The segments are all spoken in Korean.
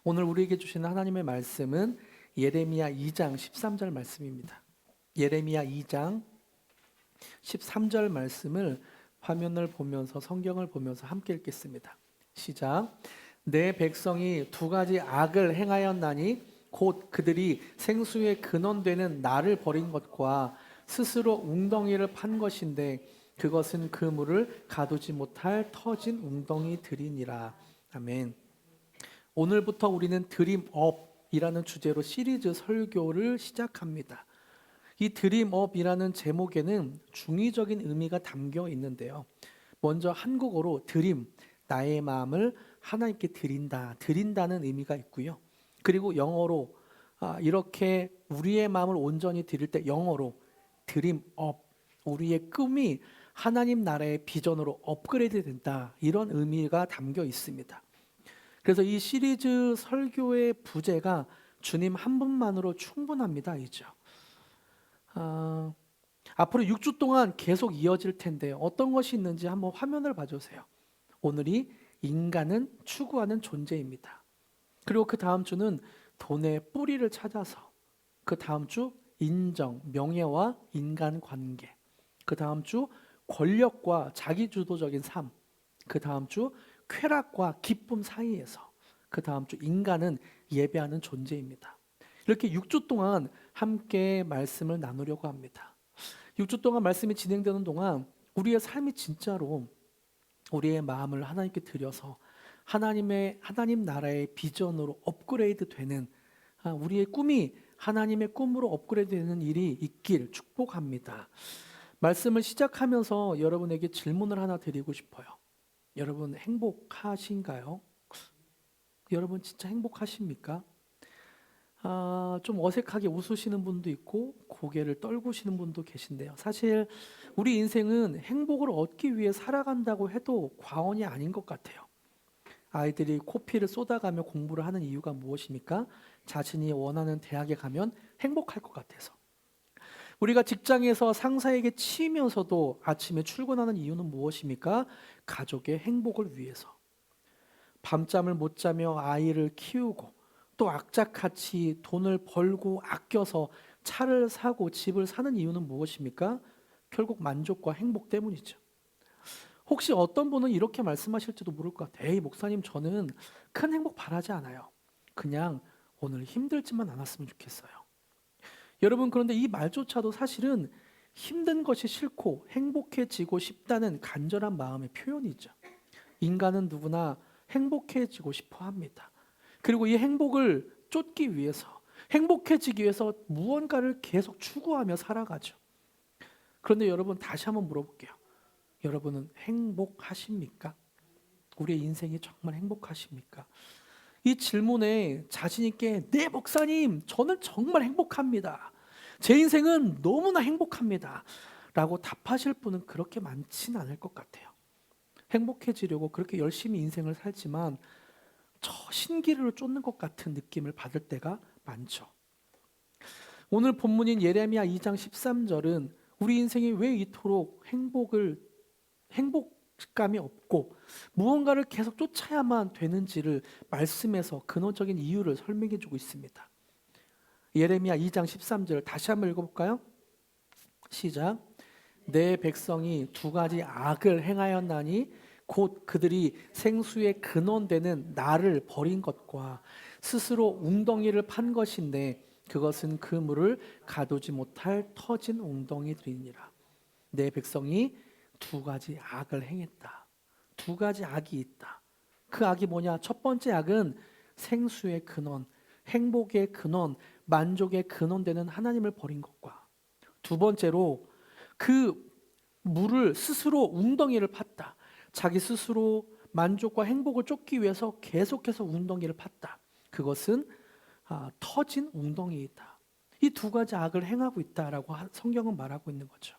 오늘 우리에게 주시는 하나님의 말씀은 예레미야 2장 13절 말씀입니다. 예레미야 2장 13절 말씀을 화면을 보면서 성경을 보면서 함께 읽겠습니다. 시작. 내 백성이 두 가지 악을 행하였나니 곧 그들이 생수의 근원되는 나를 버린 것과 스스로 웅덩이를 판 것인데 그것은 그 물을 가두지 못할 터진 웅덩이들이니라. 아멘. 오늘부터 우리는 드림업이라는 주제로 시리즈 설교를 시작합니다. 이 드림업이라는 제목에는 중의적인 의미가 담겨 있는데요. 먼저 한국어로 드림, 나의 마음을 하나님께 드린다, 드린다는 의미가 있고요. 그리고 영어로 이렇게 우리의 마음을 온전히 드릴 때 영어로 드림업, 우리의 꿈이 하나님 나라의 비전으로 업그레이드 된다, 이런 의미가 담겨 있습니다. 그래서 이 시리즈 설교의 부제가 주님 한 분만으로 충분합니다. 이죠. 앞으로 6주 동안 계속 이어질 텐데 어떤 것이 있는지 한번 화면을 봐주세요. 오늘이 인간은 추구하는 존재입니다. 그리고 그 다음 주는 돈의 뿌리를 찾아서, 그 다음 주 인정, 명예와 인간관계, 그 다음 주 권력과 자기주도적인 삶, 그 다음 주 쾌락과 기쁨 사이에서, 그 다음 주 인간은 예배하는 존재입니다. 이렇게 6주 동안 함께 말씀을 나누려고 합니다. 6주 동안 말씀이 진행되는 동안 우리의 삶이 진짜로 우리의 마음을 하나님께 드려서 하나님 나라의 비전으로 업그레이드 되는, 우리의 꿈이 하나님의 꿈으로 업그레이드 되는 일이 있길 축복합니다. 말씀을 시작하면서 여러분에게 질문을 하나 드리고 싶어요. 여러분 행복하신가요? 여러분 진짜 행복하십니까? 좀 어색하게 웃으시는 분도 있고 고개를 떨구시는 분도 계신데요. 사실 우리 인생은 행복을 얻기 위해 살아간다고 해도 과언이 아닌 것 같아요. 아이들이 코피를 쏟아가며 공부를 하는 이유가 무엇입니까? 자신이 원하는 대학에 가면 행복할 것 같아서. 우리가 직장에서 상사에게 치이면서도 아침에 출근하는 이유는 무엇입니까? 가족의 행복을 위해서. 밤잠을 못 자며 아이를 키우고 또 악착같이 돈을 벌고 아껴서 차를 사고 집을 사는 이유는 무엇입니까? 결국 만족과 행복 때문이죠. 혹시 어떤 분은 이렇게 말씀하실지도 모를 것 같아요. 에이 목사님, 저는 큰 행복 바라지 않아요. 그냥 오늘 힘들지만 않았으면 좋겠어요. 여러분, 그런데 이 말조차도 사실은 힘든 것이 싫고 행복해지고 싶다는 간절한 마음의 표현이죠. 인간은 누구나 행복해지고 싶어 합니다. 그리고 이 행복을 쫓기 위해서, 행복해지기 위해서 무언가를 계속 추구하며 살아가죠. 그런데 여러분, 다시 한번 물어볼게요. 여러분은 행복하십니까? 우리의 인생이 정말 행복하십니까? 이 질문에 자신 있게 네 목사님, 저는 정말 행복합니다. 제 인생은 너무나 행복합니다. 라고 답하실 분은 그렇게 많지는 않을 것 같아요. 행복해지려고 그렇게 열심히 인생을 살지만 저 신기루를 쫓는 것 같은 느낌을 받을 때가 많죠. 오늘 본문인 예레미야 2장 13절은 우리 인생이 왜 이토록 행복감이 없고 무언가를 계속 쫓아야만 되는지를 말씀에서 근원적인 이유를 설명해 주고 있습니다. 예레미야 2장 13절 다시 한번 읽어볼까요? 시작. 내 백성이 두 가지 악을 행하였나니 곧 그들이 생수의 근원되는 나를 버린 것과 스스로 웅덩이를 판 것인데 그것은 그 물을 가두지 못할 터진 웅덩이들이니라. 내 백성이 두 가지 악을 행했다. 두 가지 악이 있다. 그 악이 뭐냐? 첫 번째 악은 생수의 근원, 행복의 근원, 만족의 근원되는 하나님을 버린 것과, 두 번째로 그 물을 스스로 웅덩이를 팠다. 자기 스스로 만족과 행복을 쫓기 위해서 계속해서 웅덩이를 팠다. 그것은 터진 웅덩이이다. 이 두 가지 악을 행하고 있다라고 성경은 말하고 있는 거죠.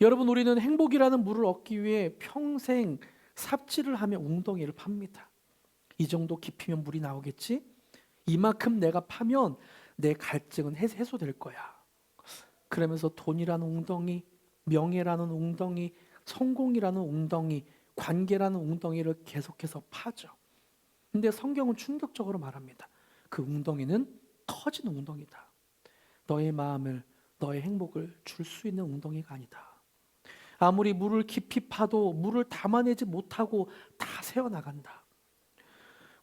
여러분, 우리는 행복이라는 물을 얻기 위해 평생 삽질을 하며 웅덩이를 팝니다. 이 정도 깊이면 물이 나오겠지? 이만큼 내가 파면 내 갈증은 해소될 거야. 그러면서 돈이라는 웅덩이, 명예라는 웅덩이, 성공이라는 웅덩이, 관계라는 웅덩이를 계속해서 파죠. 근데 성경은 충격적으로 말합니다. 그 웅덩이는 터진 웅덩이다. 너의 마음을, 너의 행복을 줄 수 있는 웅덩이가 아니다. 아무리 물을 깊이 파도 물을 담아내지 못하고 다 새어나간다.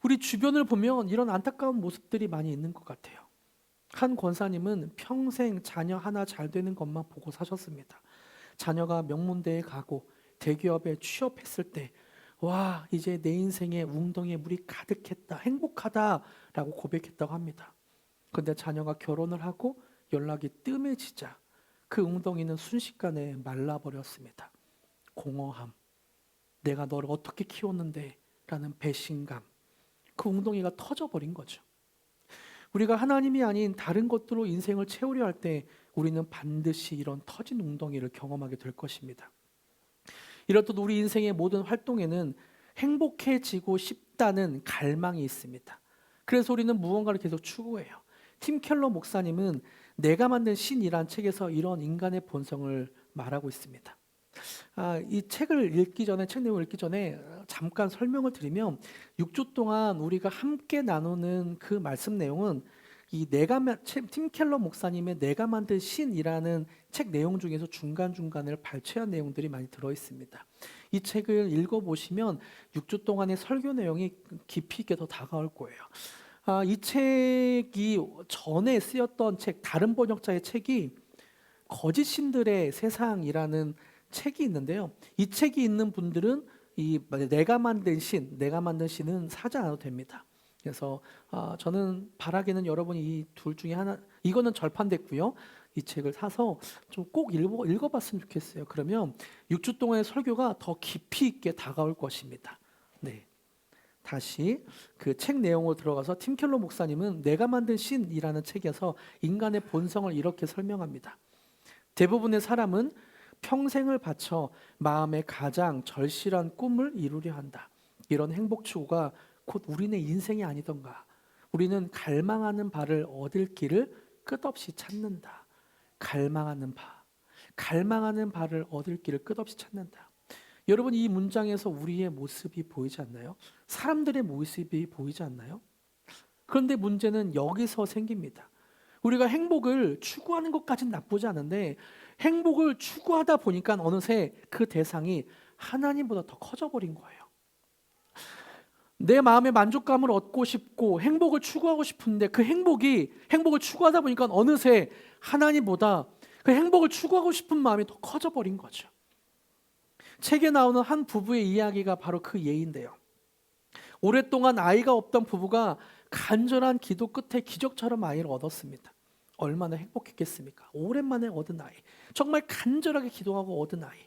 우리 주변을 보면 이런 안타까운 모습들이 많이 있는 것 같아요. 한 권사님은 평생 자녀 하나 잘 되는 것만 보고 사셨습니다. 자녀가 명문대에 가고 대기업에 취업했을 때, 와, 이제 내 인생에 웅덩이에 물이 가득했다, 행복하다라고 고백했다고 합니다. 근데 자녀가 결혼을 하고 연락이 뜸해지자 그 웅덩이는 순식간에 말라버렸습니다. 공허함, 내가 너를 어떻게 키웠는데 라는 배신감, 그 웅덩이가 터져버린 거죠. 우리가 하나님이 아닌 다른 것들로 인생을 채우려 할 때 우리는 반드시 이런 터진 웅덩이를 경험하게 될 것입니다. 이렇듯 우리 인생의 모든 활동에는 행복해지고 싶다는 갈망이 있습니다. 그래서 우리는 무언가를 계속 추구해요. 팀 켈러 목사님은 내가 만든 신이란 책에서 이런 인간의 본성을 말하고 있습니다. 이 책을 읽기 전에, 책 내용을 읽기 전에 잠깐 설명을 드리면 6주 동안 우리가 함께 나누는 그 말씀 내용은 팀 켈러 목사님의 내가 만든 신이라는 책 내용 중에서 중간중간을 발췌한 내용들이 많이 들어있습니다. 이 책을 읽어보시면 6주 동안의 설교 내용이 깊이 있게 더 다가올 거예요. 이 책이 전에 쓰였던 책, 다른 번역자의 책이 거짓 신들의 세상이라는 책이 있는데요. 이 책이 있는 분들은 내가 만든 신은 사지 않아도 됩니다. 그래서 저는 바라기는 여러분이 이 둘 중에 하나, 이거는 절판됐고요. 이 책을 사서 좀 꼭 읽어봤으면 좋겠어요. 그러면 6주 동안의 설교가 더 깊이 있게 다가올 것입니다. 네. 다시 그 책 내용으로 들어가서 팀 켈러 목사님은 내가 만든 신이라는 책에서 인간의 본성을 이렇게 설명합니다. 대부분의 사람은 평생을 바쳐 마음의 가장 절실한 꿈을 이루려 한다. 이런 행복 추구가 곧 우리네 인생이 아니던가. 우리는 갈망하는 바를 얻을 길을 끝없이 찾는다. 갈망하는 바를 얻을 길을 끝없이 찾는다. 여러분, 이 문장에서 우리의 모습이 보이지 않나요? 사람들의 모습이 보이지 않나요? 그런데 문제는 여기서 생깁니다. 우리가 행복을 추구하는 것까지는 나쁘지 않은데 행복을 추구하다 보니까 어느새 그 대상이 하나님보다 더 커져버린 거예요. 내 마음의 만족감을 얻고 싶고 행복을 추구하고 싶은데 그 행복을 추구하다 보니까 어느새 하나님보다 그 행복을 추구하고 싶은 마음이 더 커져버린 거죠. 책에 나오는 한 부부의 이야기가 바로 그 예인데요. 오랫동안 아이가 없던 부부가 간절한 기도 끝에 기적처럼 아이를 얻었습니다. 얼마나 행복했겠습니까? 오랜만에 얻은 아이, 정말 간절하게 기도하고 얻은 아이.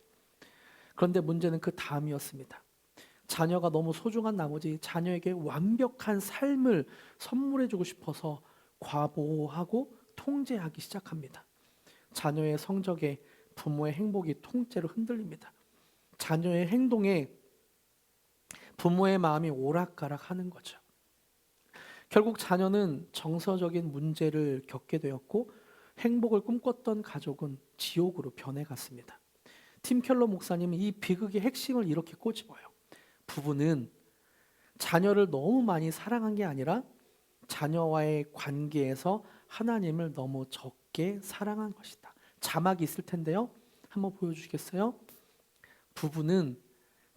그런데 문제는 그 다음이었습니다. 자녀가 너무 소중한 나머지 자녀에게 완벽한 삶을 선물해주고 싶어서 과보호하고 통제하기 시작합니다. 자녀의 성적에 부모의 행복이 통째로 흔들립니다. 자녀의 행동에 부모의 마음이 오락가락하는 거죠. 결국 자녀는 정서적인 문제를 겪게 되었고 행복을 꿈꿨던 가족은 지옥으로 변해갔습니다. 팀 켈러 목사님은 이 비극의 핵심을 이렇게 꼬집어요. 부부는 자녀를 너무 많이 사랑한 게 아니라 자녀와의 관계에서 하나님을 너무 적게 사랑한 것이다. 자막이 있을 텐데요. 한번 보여주시겠어요? 부부는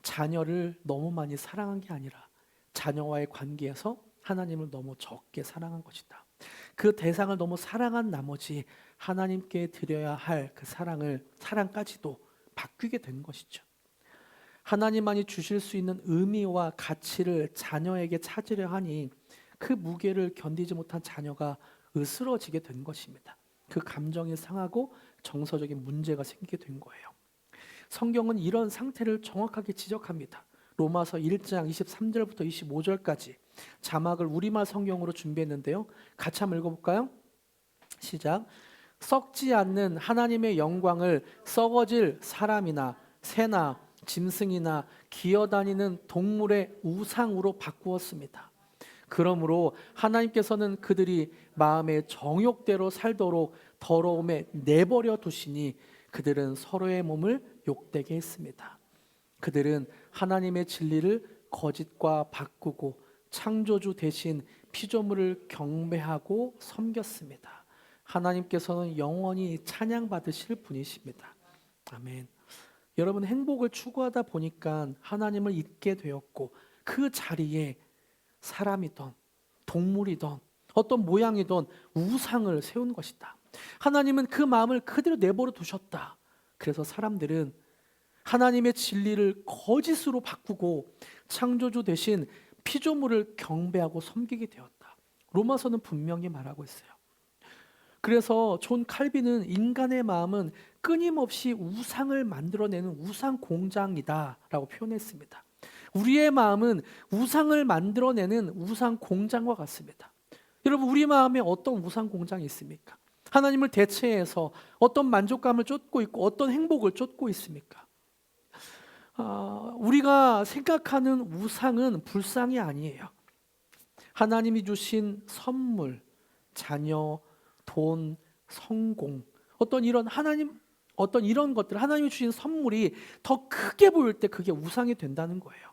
자녀를 너무 많이 사랑한 게 아니라 자녀와의 관계에서 하나님을 너무 적게 사랑한 것이다. 그 대상을 너무 사랑한 나머지 하나님께 드려야 할 그 사랑까지도 바뀌게 된 것이죠. 하나님만이 주실 수 있는 의미와 가치를 자녀에게 찾으려 하니 그 무게를 견디지 못한 자녀가 으스러지게 된 것입니다. 그 감정이 상하고 정서적인 문제가 생기게 된 거예요. 성경은 이런 상태를 정확하게 지적합니다. 로마서 1장 23절부터 25절까지 자막을 우리말 성경으로 준비했는데요. 같이 한번 읽어볼까요? 시작. 썩지 않는 하나님의 영광을 썩어질 사람이나 새나 짐승이나 기어다니는 동물의 우상으로 바꾸었습니다. 그러므로 하나님께서는 그들이 마음의 정욕대로 살도록 더러움에 내버려 두시니 그들은 서로의 몸을 욕되게 했습니다. 그들은 하나님의 진리를 거짓과 바꾸고 창조주 대신 피조물을 경배하고 섬겼습니다. 하나님께서는 영원히 찬양받으실 분이십니다. 아멘. 여러분, 행복을 추구하다 보니까 하나님을 잊게 되었고, 그 자리에 사람이든 동물이든 어떤 모양이든 우상을 세운 것이다. 하나님은 그 마음을 그대로 내버려 두셨다. 그래서 사람들은 하나님의 진리를 거짓으로 바꾸고 창조주 대신 피조물을 경배하고 섬기게 되었다. 로마서는 분명히 말하고 있어요. 그래서 존 칼빈은 인간의 마음은 끊임없이 우상을 만들어내는 우상 공장이다라고 표현했습니다. 우리의 마음은 우상을 만들어내는 우상 공장과 같습니다. 여러분, 우리 마음에 어떤 우상 공장이 있습니까? 하나님을 대체해서 어떤 만족감을 쫓고 있고 어떤 행복을 쫓고 있습니까? 우리가 생각하는 우상은 불상이 아니에요. 하나님이 주신 선물, 자녀, 돈, 성공, 어떤 이런 것들, 하나님이 주신 선물이 더 크게 보일 때 그게 우상이 된다는 거예요.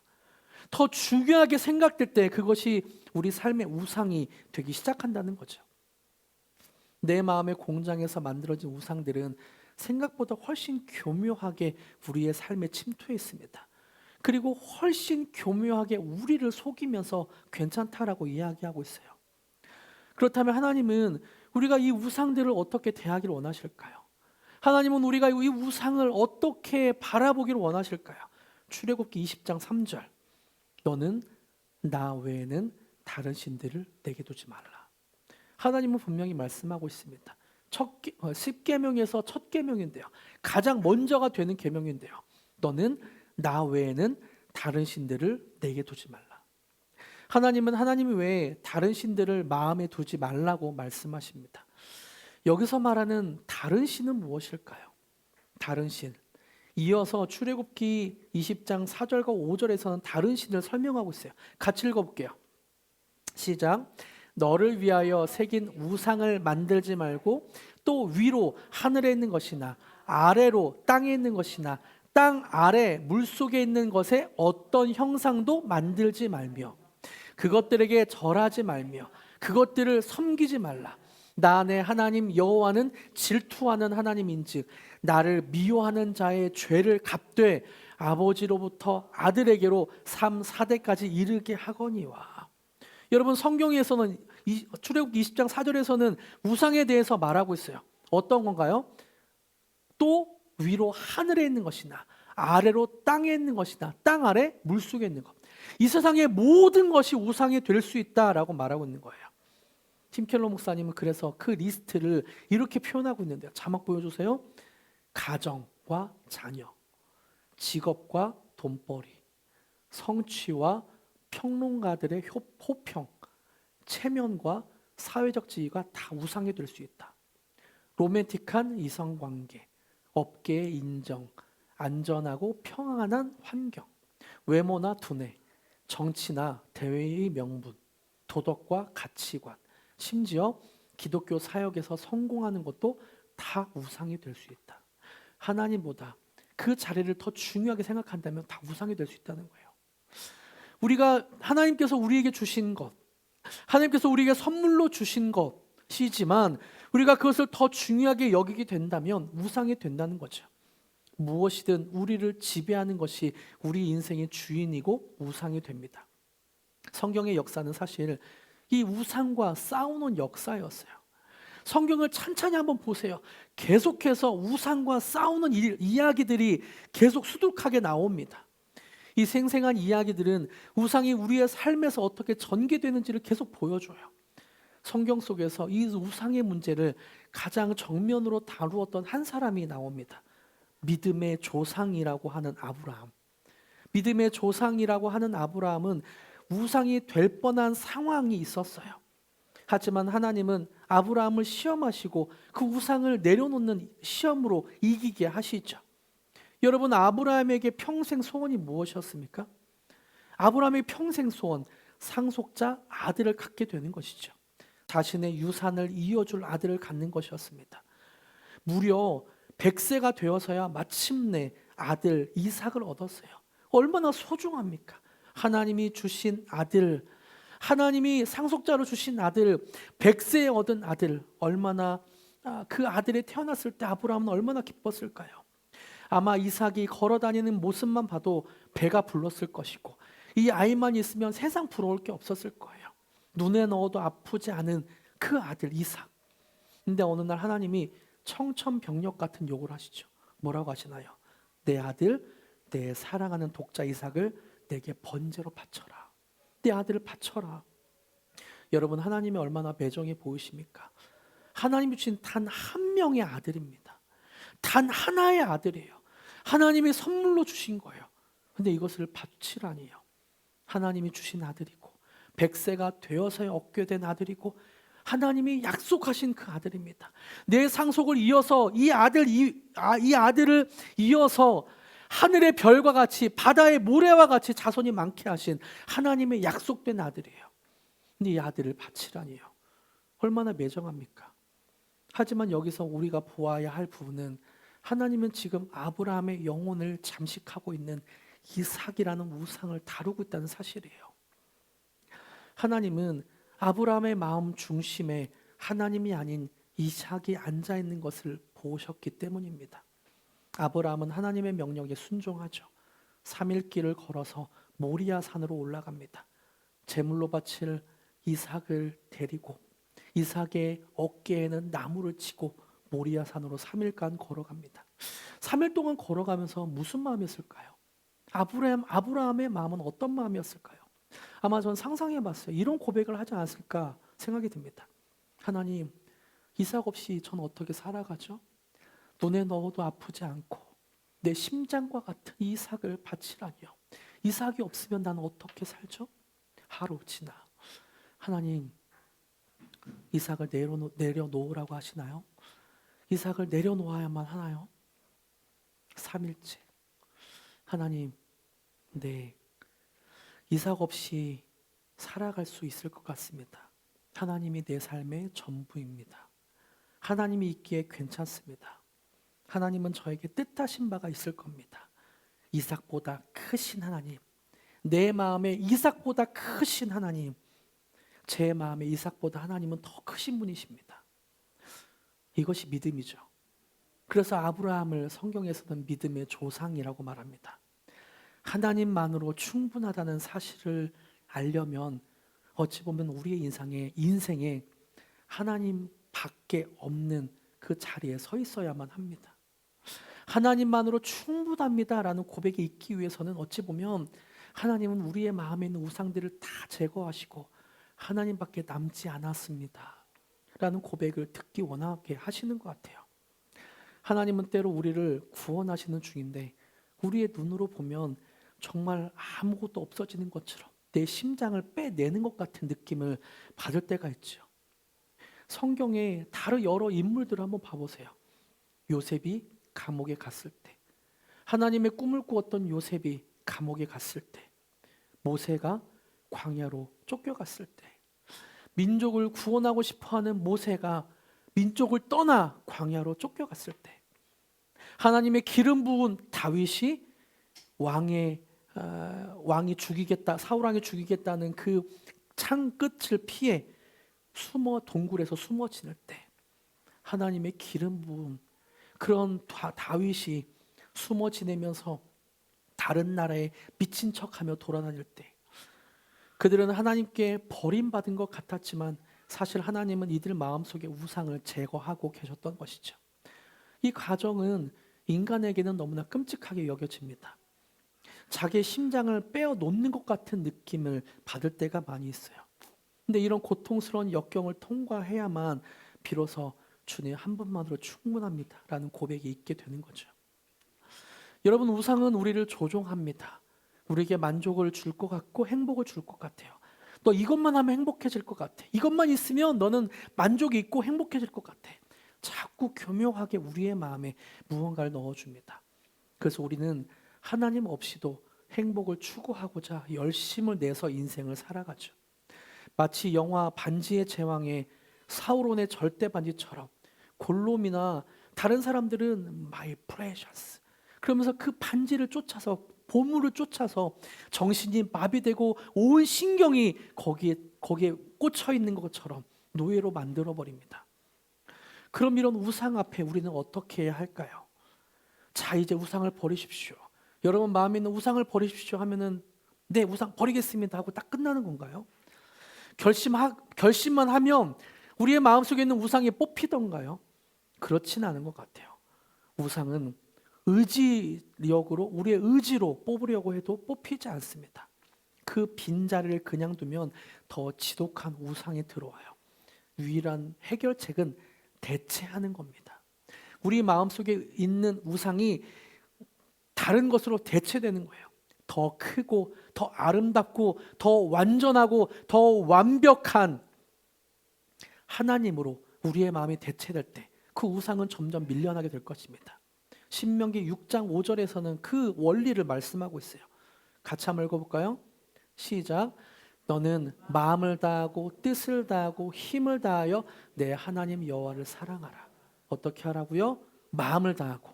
더 중요하게 생각될 때 그것이 우리 삶의 우상이 되기 시작한다는 거죠. 내 마음의 공장에서 만들어진 우상들은 생각보다 훨씬 교묘하게 우리의 삶에 침투해 있습니다. 그리고 훨씬 교묘하게 우리를 속이면서 괜찮다라고 이야기하고 있어요. 그렇다면 하나님은 우리가 이 우상들을 어떻게 대하기를 원하실까요? 하나님은 우리가 이 우상을 어떻게 바라보기를 원하실까요? 출애굽기 20장 3절, 너는 나 외에는 다른 신들을 내게 두지 말라. 하나님은 분명히 말씀하고 있습니다. 10계명에서 첫 계명인데요, 가장 먼저가 되는 계명인데요, 너는 나 외에는 다른 신들을 내게 두지 말라. 하나님은 하나님 외에 다른 신들을 마음에 두지 말라고 말씀하십니다. 여기서 말하는 다른 신은 무엇일까요? 다른 신, 이어서 출애굽기 20장 4절과 5절에서는 다른 신을 설명하고 있어요. 같이 읽어볼게요. 시작. 너를 위하여 새긴 우상을 만들지 말고 또 위로 하늘에 있는 것이나 아래로 땅에 있는 것이나 땅 아래 물속에 있는 것에 어떤 형상도 만들지 말며 그것들에게 절하지 말며 그것들을 섬기지 말라. 나 내 하나님 여호와는 질투하는 하나님인즉 나를 미워하는 자의 죄를 갚되 아버지로부터 아들에게로 3, 4대까지 이르게 하거니와. 여러분, 성경에서는 출애굽기 20장 4절에서는 우상에 대해서 말하고 있어요. 어떤 건가요? 또 위로 하늘에 있는 것이나 아래로 땅에 있는 것이나 땅 아래 물속에 있는 것, 이 세상의 모든 것이 우상이 될 수 있다라고 말하고 있는 거예요. 팀 켈러 목사님은 그래서 그 리스트를 이렇게 표현하고 있는데요. 자막 보여주세요. 가정과 자녀, 직업과 돈벌이, 성취와 평론가들의 호평, 체면과 사회적 지위가 다 우상이 될 수 있다. 로맨틱한 이성관계, 업계의 인정, 안전하고 평안한 환경, 외모나 두뇌, 정치나 대외의 명분, 도덕과 가치관, 심지어 기독교 사역에서 성공하는 것도 다 우상이 될 수 있다. 하나님보다 그 자리를 더 중요하게 생각한다면 다 우상이 될 수 있다는 거예요. 우리가 하나님께서 우리에게 주신 것, 하나님께서 우리에게 선물로 주신 것이지만 우리가 그것을 더 중요하게 여기게 된다면 우상이 된다는 거죠. 무엇이든 우리를 지배하는 것이 우리 인생의 주인이고 우상이 됩니다. 성경의 역사는 사실 이 우상과 싸우는 역사였어요. 성경을 찬찬히 한번 보세요. 계속해서 우상과 싸우는 이야기들이 계속 수두룩하게 나옵니다. 이 생생한 이야기들은 우상이 우리의 삶에서 어떻게 전개되는지를 계속 보여줘요. 성경 속에서 이 우상의 문제를 가장 정면으로 다루었던 한 사람이 나옵니다. 믿음의 조상이라고 하는 아브라함. 믿음의 조상이라고 하는 아브라함은 우상이 될 뻔한 상황이 있었어요. 하지만 하나님은 아브라함을 시험하시고 그 우상을 내려놓는 시험으로 이기게 하시죠. 여러분, 아브라함에게 평생 소원이 무엇이었습니까? 아브라함의 평생 소원, 상속자 아들을 갖게 되는 것이죠. 자신의 유산을 이어줄 아들을 갖는 것이었습니다. 무려 100세가 되어서야 마침내 아들 이삭을 얻었어요. 얼마나 소중합니까? 하나님이 주신 아들, 하나님이 상속자로 주신 아들, 백세에 얻은 아들, 얼마나 그 아들이 태어났을 때 아브라함은 얼마나 기뻤을까요? 아마 이삭이 걸어다니는 모습만 봐도 배가 불렀을 것이고, 이 아이만 있으면 세상 부러울 게 없었을 거예요. 눈에 넣어도 아프지 않은 그 아들 이삭. 근데 어느 날 하나님이 청천벽력 같은 욕을 하시죠. 뭐라고 하시나요? 내 아들, 내 사랑하는 독자 이삭을 내게 번제로 바쳐라. 내 아들을 바쳐라. 여러분, 하나님이 얼마나 매정해 보이십니까? 하나님이 주신 단 한 명의 아들입니다. 단 하나의 아들이에요. 하나님이 선물로 주신 거예요. 근데 이것을 바치라니요. 하나님이 주신 아들이고, 백세가 되어서 얻게 된 아들이고, 하나님이 약속하신 그 아들입니다. 내 상속을 이어서 이 아들을 이어서 하늘의 별과 같이 바다의 모래와 같이 자손이 많게 하신 하나님의 약속된 아들이에요. 근데 이 아들을 바치라니요. 얼마나 매정합니까? 하지만 여기서 우리가 보아야 할 부분은, 하나님은 지금 아브라함의 영혼을 잠식하고 있는 이삭이라는 우상을 다루고 있다는 사실이에요. 하나님은 아브라함의 마음 중심에 하나님이 아닌 이삭이 앉아 있는 것을 보셨기 때문입니다. 아브라함은 하나님의 명령에 순종하죠. 3일 길을 걸어서 모리아 산으로 올라갑니다. 제물로 바칠 이삭을 데리고 이삭의 어깨에는 나무를 치고 모리아 산으로 3일간 걸어갑니다. 3일 동안 걸어가면서 무슨 마음이었을까요? 아브라함의 마음은 어떤 마음이었을까요? 아마 전 상상해봤어요. 이런 고백을 하지 않았을까 생각이 듭니다. 하나님, 이삭 없이 전 어떻게 살아가죠? 눈에 넣어도 아프지 않고 내 심장과 같은 이삭을 바치라니요. 이삭이 없으면 나는 어떻게 살죠? 하루 지나 하나님, 이삭을 내려놓으라고 하시나요? 이삭을 내려놓아야만 하나요? 3일째. 하나님, 네, 이삭 없이 살아갈 수 있을 것 같습니다. 하나님이 내 삶의 전부입니다. 하나님이 있기에 괜찮습니다. 하나님은 저에게 뜻하신 바가 있을 겁니다. 이삭보다 크신 하나님, 내 마음에 이삭보다 크신 하나님, 제 마음에 이삭보다 하나님은 더 크신 분이십니다. 이것이 믿음이죠. 그래서 아브라함을 성경에서는 믿음의 조상이라고 말합니다. 하나님만으로 충분하다는 사실을 알려면 어찌 보면 우리의 인생에 하나님밖에 없는 그 자리에 서 있어야만 합니다. 하나님만으로 충분합니다라는 고백이 있기 위해서는 어찌 보면 하나님은 우리의 마음에 있는 우상들을 다 제거하시고 하나님밖에 남지 않았습니다 라는 고백을 듣기 원하게 하시는 것 같아요. 하나님은 때로 우리를 구원하시는 중인데 우리의 눈으로 보면 정말 아무것도 없어지는 것처럼 내 심장을 빼내는 것 같은 느낌을 받을 때가 있죠. 성경에 다른 여러 인물들을 한번 봐보세요. 요셉이 감옥에 갔을 때, 하나님의 꿈을 꾸었던 요셉이 감옥에 갔을 때, 모세가 광야로 쫓겨갔을 때, 민족을 구원하고 싶어하는 모세가 민족을 떠나 광야로 쫓겨갔을 때, 하나님의 기름 부은 다윗이 왕이 죽이겠다, 사울 왕이 죽이겠다는 그 창 끝을 피해 동굴에서 숨어 지낼 때, 하나님의 기름 부은 그런 다윗이 숨어 지내면서 다른 나라에 미친 척하며 돌아다닐 때, 그들은 하나님께 버림받은 것 같았지만 사실 하나님은 이들 마음속에 우상을 제거하고 계셨던 것이죠. 이 과정은 인간에게는 너무나 끔찍하게 여겨집니다. 자기의 심장을 빼어 놓는 것 같은 느낌을 받을 때가 많이 있어요. 근데 이런 고통스러운 역경을 통과해야만 비로소 주님 한 분만으로 충분합니다 라는 고백이 있게 되는 거죠. 여러분, 우상은 우리를 조종합니다. 우리에게 만족을 줄 것 같고 행복을 줄 것 같아요. 너 이것만 하면 행복해질 것 같아. 이것만 있으면 너는 만족이 있고 행복해질 것 같아. 자꾸 교묘하게 우리의 마음에 무언가를 넣어줍니다. 그래서 우리는 하나님 없이도 행복을 추구하고자 열심을 내서 인생을 살아가죠. 마치 영화 반지의 제왕의 사우론의 절대 반지처럼 골롬이나 다른 사람들은 my precious 그러면서 그 반지를 쫓아서 보물을 쫓아서 정신이 마비되고 온 신경이 거기에 꽂혀 있는 것처럼 노예로 만들어 버립니다. 그럼 이런 우상 앞에 우리는 어떻게 해야 할까요? 자, 이제 우상을 버리십시오. 여러분 마음에 있는 우상을 버리십시오 하면은 네, 우상 버리겠습니다 하고 딱 끝나는 건가요? 결심만 하면 우리의 마음속에 있는 우상이 뽑히던가요? 그렇진 않은 것 같아요. 우상은 의지력으로, 우리의 의지로 뽑으려고 해도 뽑히지 않습니다. 그 빈자리를 그냥 두면 더 지독한 우상이 들어와요. 유일한 해결책은 대체하는 겁니다. 우리 마음속에 있는 우상이 다른 것으로 대체되는 거예요. 더 크고 더 아름답고 더 완전하고 더 완벽한 하나님으로 우리의 마음이 대체될 때 그 우상은 점점 밀려나게 될 것입니다. 신명기 6장 5절에서는 그 원리를 말씀하고 있어요. 같이 한번 읽어볼까요? 시작. 너는 마음을 다하고 뜻을 다하고 힘을 다하여 내 하나님 여호와를 사랑하라. 어떻게 하라고요? 마음을 다하고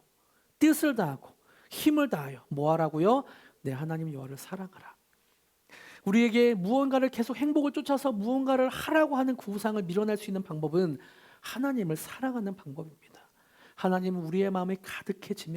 뜻을 다하고 힘을 다하여 뭐 하라고요? 내 하나님 여호와를 사랑하라. 우리에게 무언가를 계속 행복을 쫓아서 무언가를 하라고 하는 그 우상을 밀어낼 수 있는 방법은 하나님을 사랑하는 방법입니다. 하나님은 우리의 마음에 가득해지면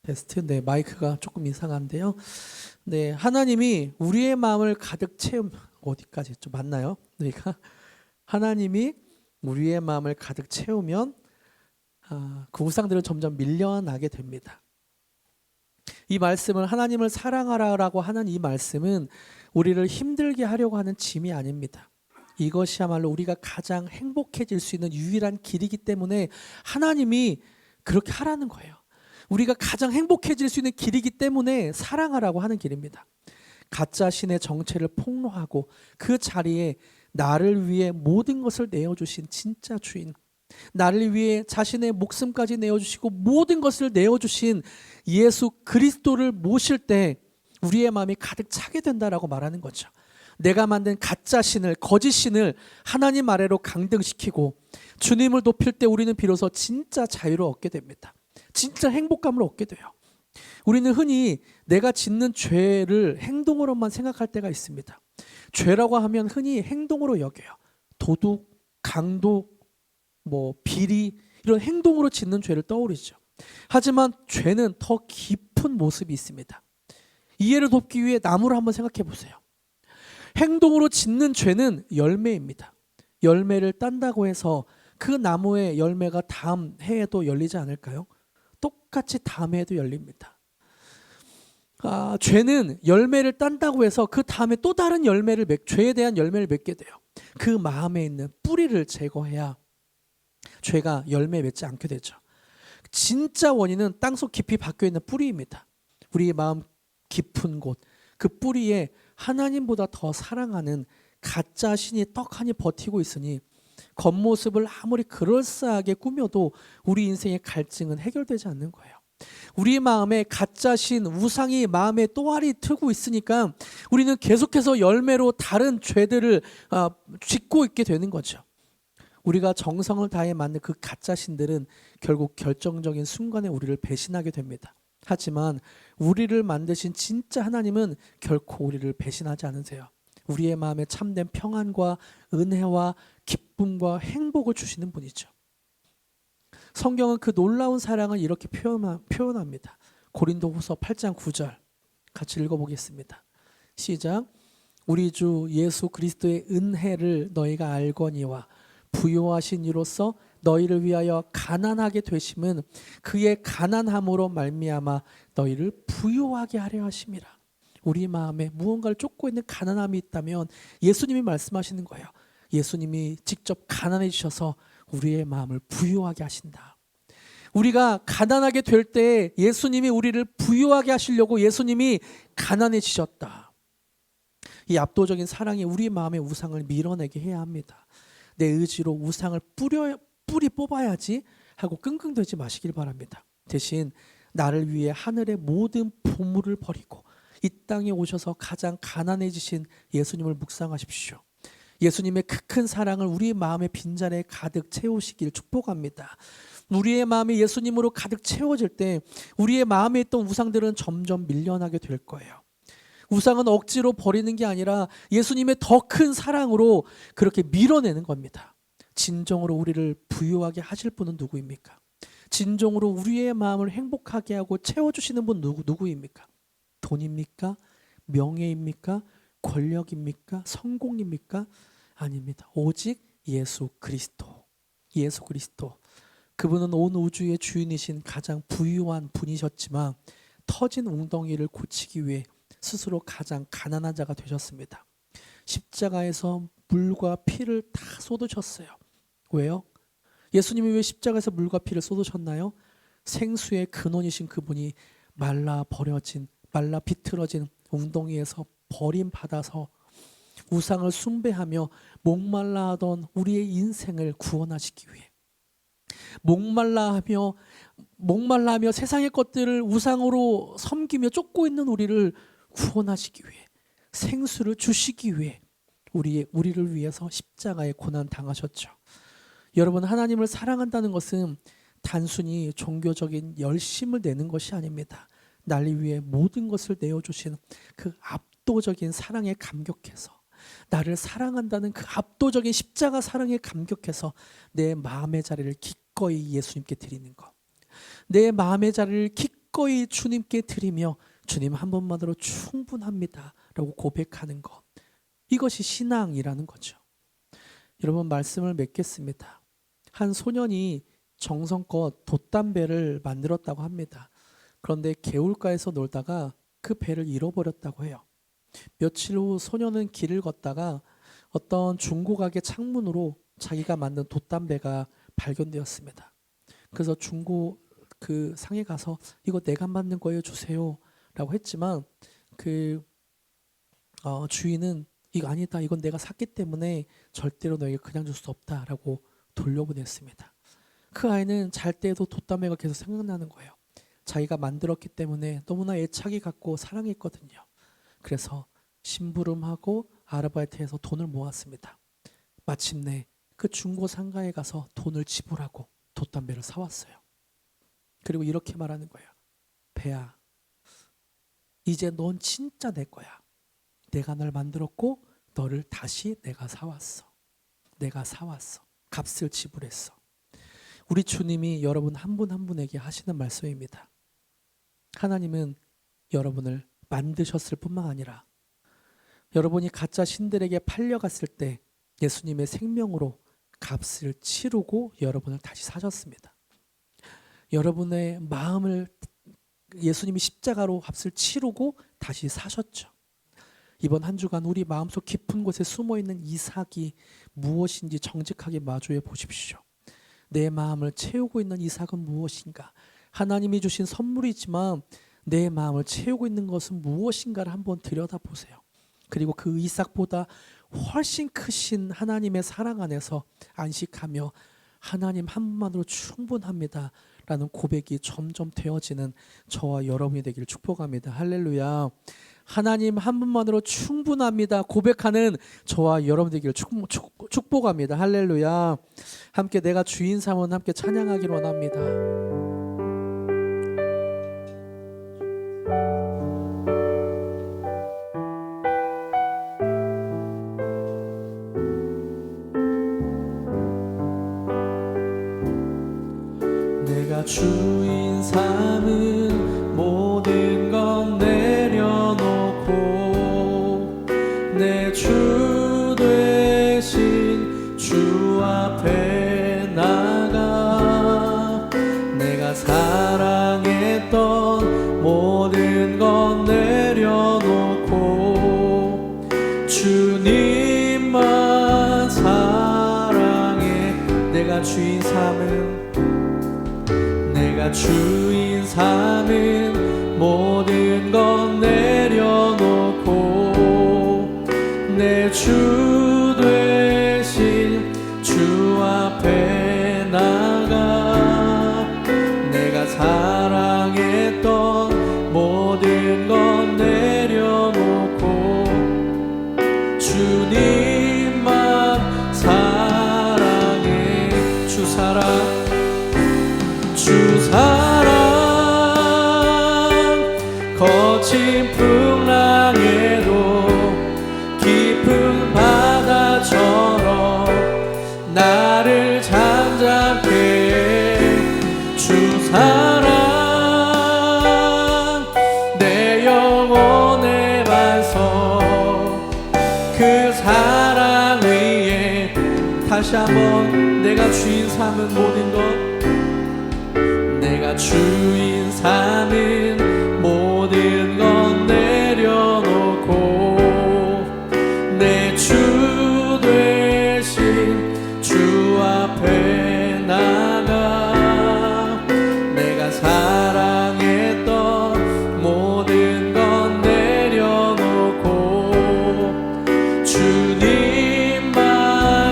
테스트. 네, 마이크가 조금 이상한데요. 네, 하나님이 우리의 마음을 가득 채움 어디까지 좀 맞나요? 그러니까 하나님이 우리의 마음을 가득 채우면 그 우상들은 점점 밀려나게 됩니다. 이 말씀을 하나님을 사랑하라라고 하는 이 말씀은 우리를 힘들게 하려고 하는 짐이 아닙니다. 이것이야말로 우리가 가장 행복해질 수 있는 유일한 길이기 때문에 하나님이 그렇게 하라는 거예요. 우리가 가장 행복해질 수 있는 길이기 때문에 사랑하라고 하는 길입니다. 가짜 신의 정체를 폭로하고 그 자리에 나를 위해 모든 것을 내어주신 진짜 주인, 나를 위해 자신의 목숨까지 내어주시고 모든 것을 내어주신 예수 그리스도를 모실 때 우리의 마음이 가득 차게 된다라고 말하는 거죠. 내가 만든 가짜 신을, 거짓 신을 하나님 아래로 강등시키고 주님을 높일 때 우리는 비로소 진짜 자유를 얻게 됩니다. 진짜 행복감을 얻게 돼요. 우리는 흔히 내가 짓는 죄를 행동으로만 생각할 때가 있습니다. 죄라고 하면 흔히 행동으로 여겨요. 도둑, 강도, 비리 이런 행동으로 짓는 죄를 떠올리죠. 하지만 죄는 더 깊은 모습이 있습니다. 이해를 돕기 위해 나무를 한번 생각해 보세요. 행동으로 짓는 죄는 열매입니다. 열매를 딴다고 해서 그 나무의 열매가 다음 해에도 열리지 않을까요? 똑같이 다음 해에도 열립니다. 죄는 열매를 딴다고 해서 그 다음에 또 다른 죄에 대한 열매를 맺게 돼요. 그 마음에 있는 뿌리를 제거해야 죄가 열매 맺지 않게 되죠. 진짜 원인은 땅속 깊이 박혀 있는 뿌리입니다. 우리의 마음 깊은 곳, 그 뿌리에 하나님보다 더 사랑하는 가짜 신이 떡하니 버티고 있으니 겉모습을 아무리 그럴싸하게 꾸며도 우리 인생의 갈증은 해결되지 않는 거예요. 우리 마음에 가짜 신, 우상이 마음에 또아리 트고 있으니까 우리는 계속해서 열매로 다른 죄들을 짓고 있게 되는 거죠. 우리가 정성을 다해 만든 그 가짜 신들은 결국 결정적인 순간에 우리를 배신하게 됩니다. 하지만 우리를 만드신 진짜 하나님은 결코 우리를 배신하지 않으세요. 우리의 마음에 참된 평안과 은혜와 기쁨과 행복을 주시는 분이죠. 성경은 그 놀라운 사랑을 이렇게 표현합니다. 고린도후서 8장 9절 같이 읽어보겠습니다. 시작. 우리 주 예수 그리스도의 은혜를 너희가 알거니와 부요하신 이로써 너희를 위하여 가난하게 되심은 그의 가난함으로 말미암아 너희를 부요하게 하려 하심이라. 우리 마음에 무언가를 쫓고 있는 가난함이 있다면 예수님이 말씀하시는 거예요. 예수님이 직접 가난해지셔서 우리의 마음을 부유하게 하신다. 우리가 가난하게 될 때 예수님이 우리를 부유하게 하시려고 예수님이 가난해지셨다. 이 압도적인 사랑이 우리 마음의 우상을 밀어내게 해야 합니다. 내 의지로 우상을 뿌리 뽑아야지 하고 끙끙대지 마시길 바랍니다. 대신 나를 위해 하늘의 모든 보물을 버리고 이 땅에 오셔서 가장 가난해지신 예수님을 묵상하십시오. 예수님의 그 큰 사랑을 우리의 마음의 빈잔에 가득 채우시길 축복합니다. 우리의 마음이 예수님으로 가득 채워질 때 우리의 마음에 있던 우상들은 점점 밀려나게 될 거예요. 우상은 억지로 버리는 게 아니라 예수님의 더 큰 사랑으로 그렇게 밀어내는 겁니다. 진정으로 우리를 부유하게 하실 분은 누구입니까? 진정으로 우리의 마음을 행복하게 하고 채워주시는 분 누구입니까? 돈입니까? 명예입니까? 권력입니까? 성공입니까? 아닙니다. 오직 예수 그리스도. 예수 그리스도. 그분은 온 우주의 주인이신 가장 부유한 분이셨지만 터진 웅덩이를 고치기 위해 스스로 가장 가난한 자가 되셨습니다. 십자가에서 물과 피를 다 쏟으셨어요. 왜요? 예수님이 왜 십자가에서 물과 피를 쏟으셨나요? 생수의 근원이신 그분이 말라 비틀어진 웅덩이에서 버림받아서 우상을 숭배하며 목말라 하던 우리의 인생을 구원하시기 위해, 목말라하며 세상의 것들을 우상으로 섬기며 쫓고 있는 우리를 구원하시기 위해, 생수를 주시기 위해 우리를 위해서 십자가에 고난 당하셨죠. 여러분, 하나님을 사랑한다는 것은 단순히 종교적인 열심을 내는 것이 아닙니다. 나를 위해 모든 것을 내어주신 그 압도적인 사랑에 감격해서, 나를 사랑한다는 그 압도적인 십자가 사랑에 감격해서 내 마음의 자리를 기꺼이 예수님께 드리는 것, 내 마음의 자리를 기꺼이 주님께 드리며 주님 한 분만으로 충분합니다 라고 고백하는 것, 이것이 신앙이라는 거죠. 여러분, 말씀을 맺겠습니다. 한 소년이 정성껏 돛담배를 만들었다고 합니다. 그런데 개울가에서 놀다가 그 배를 잃어버렸다고 해요. 며칠 후 소년은 길을 걷다가 어떤 중고가게 창문으로 자기가 만든 돛담배가 발견되었습니다. 그래서 중고 그 상에 가서 이거 내가 만든 거예요, 주세요 라고 했지만 그 주인은 이거 아니다, 이건 내가 샀기 때문에 절대로 너에게 그냥 줄 수 없다 라고 돌려보냈습니다. 그 아이는 잘 때에도 돛담배가 계속 생각나는 거예요. 자기가 만들었기 때문에 너무나 애착이 갔고 사랑했거든요. 그래서 심부름하고 아르바이트해서 돈을 모았습니다. 마침내 그 중고 상가에 가서 돈을 지불하고 돛담배를 사왔어요. 그리고 이렇게 말하는 거예요. 배야, 이제 넌 진짜 내 거야. 내가 널 만들었고 너를 다시 내가 사왔어. 값을 지불했어. 우리 주님이 여러분 한 분 한 분에게 하시는 말씀입니다. 하나님은 여러분을 만드셨을 뿐만 아니라 여러분이 가짜 신들에게 팔려갔을 때 예수님의 생명으로 값을 치르고 여러분을 다시 사셨습니다. 여러분의 마음을 예수님이 십자가로 값을 치르고 다시 사셨죠. 이번 한 주간 우리 마음속 깊은 곳에 숨어있는 이삭이 무엇인지 정직하게 마주해 보십시오. 내 마음을 채우고 있는 이삭은 무엇인가? 하나님이 주신 선물이지만 내 마음을 채우고 있는 것은 무엇인가를 한번 들여다보세요. 그리고 그 이삭보다 훨씬 크신 하나님의 사랑 안에서 안식하며 하나님 한 분만으로 충분합니다 라는 고백이 점점 되어지는 저와 여러분이 되기를 축복합니다. 할렐루야. 하나님 한 분만으로 충분합니다 고백하는 저와 여러분 되기를 축복합니다. 할렐루야. 함께 내가 주인 삼은 함께 찬양하기를 원합니다. 내가 주인 삼은 모든 건 내려놓고 내 주 되신 주 앞에 나가 내가 사랑했던 모든 건 내려놓고 주님만 사랑해. 내가 주인 삼은 모든 건 내려놓고 내 주 되신 주 앞에 나가 거친 풍랑에도 깊은 바다처럼 나를 잠잠케 주 사랑 내 영혼의 반석 그 사랑 위에 다시 한번 내가 주인 삼은 모든 것 내가 주인 삼은 모든 것 내려놓고 내 주 되신 주 앞에 나가 내가 사랑했던 모든 것 내려놓고 주님만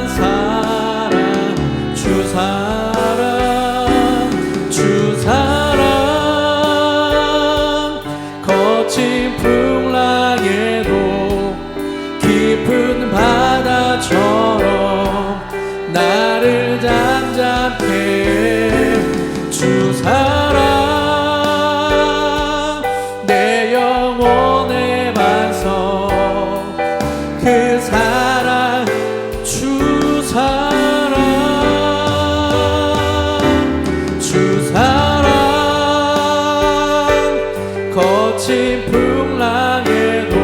사랑 주 사랑 주 사랑 거친 풍랑에도 깊은 바다처럼 나를 잠잠케 주 사랑 내 영혼의 반석 그 사랑 주 사랑 주 사랑 거친 풍랑에도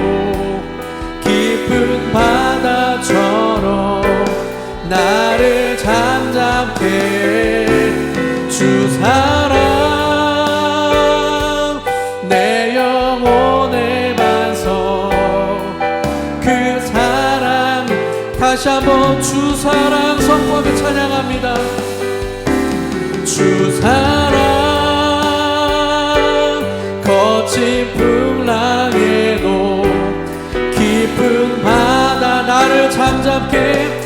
깊은 바다처럼 나를 잠잠케 주 사랑 내 영혼의 반석 그 사랑 다시 한번 주 사랑 선포하며 찬양합니다. 주 사랑 거친 풍랑에도 깊은 바다 나를 잠잠케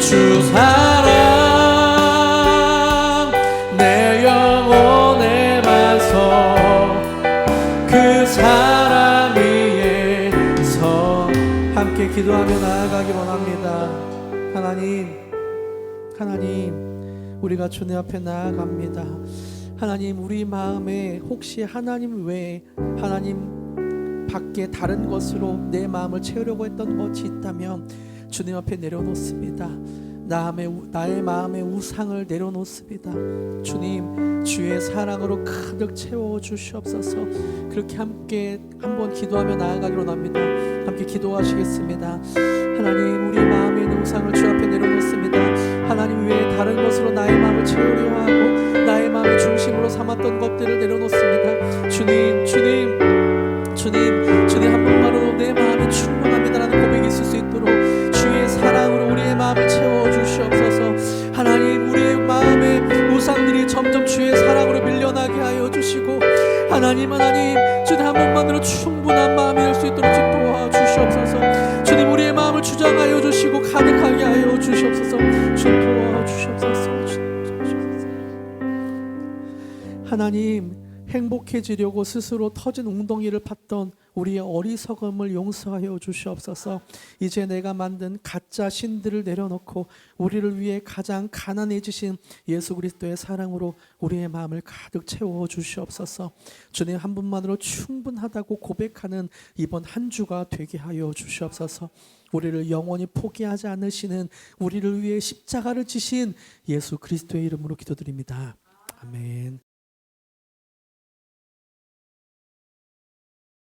주 사랑 내 영혼의 반석 그 사랑 위에서 함께 기도하며 나아가기 원합니다. 하나님 우리가 주님 앞에 나아갑니다. 하나님 우리 마음에 혹시 하나님 외에 하나님 밖에 다른 것으로 내 마음을 채우려고 했던 것이 있다면 주님 앞에 내려놓습니다. 나의 마음의 우상을 내려놓습니다. 주님 주의 사랑으로 가득 채워주시옵소서. 그렇게 함께 한번 기도하며 나아가기로 합니다. 함께 기도하시겠습니다. 하나님 우리 마음에 있는 우상을 주 앞에 내려놓습니다. 하나님 외에 다른 것으로 나의 마음을 채우려 하고 나의 마음의 중심으로 삼았던 것들을 내려놓습니다. 주님 한 번만으로 내 마음이 충분합니다라는 고백이 있을 수 있도록 주의 사랑으로 우리의 마음을 채워주시옵소서. 하나님 우리의 마음의 우상들이 점점 주의 사랑으로 밀려나게 하여 주시고 하나님 주님 한 번만으로 충분한 마음이 될 수 있도록 도와주시옵소서. 주님 우리의 마음을 주장하여 주시고 가득하게 하여 주시옵소서. 주님 도와주시옵소서. 하나님 행복해지려고 스스로 터진 웅덩이를 팠던 우리의 어리석음을 용서하여 주시옵소서. 이제 내가 만든 가짜 신들을 내려놓고 우리를 위해 가장 가난해지신 예수 그리스도의 사랑으로 우리의 마음을 가득 채워 주시옵소서. 주님 한 분만으로 충분하다고 고백하는 이번 한 주가 되게 하여 주시옵소서. 우리를 영원히 포기하지 않으시는 우리를 위해 십자가를 지신 예수 그리스도의 이름으로 기도드립니다. 아멘.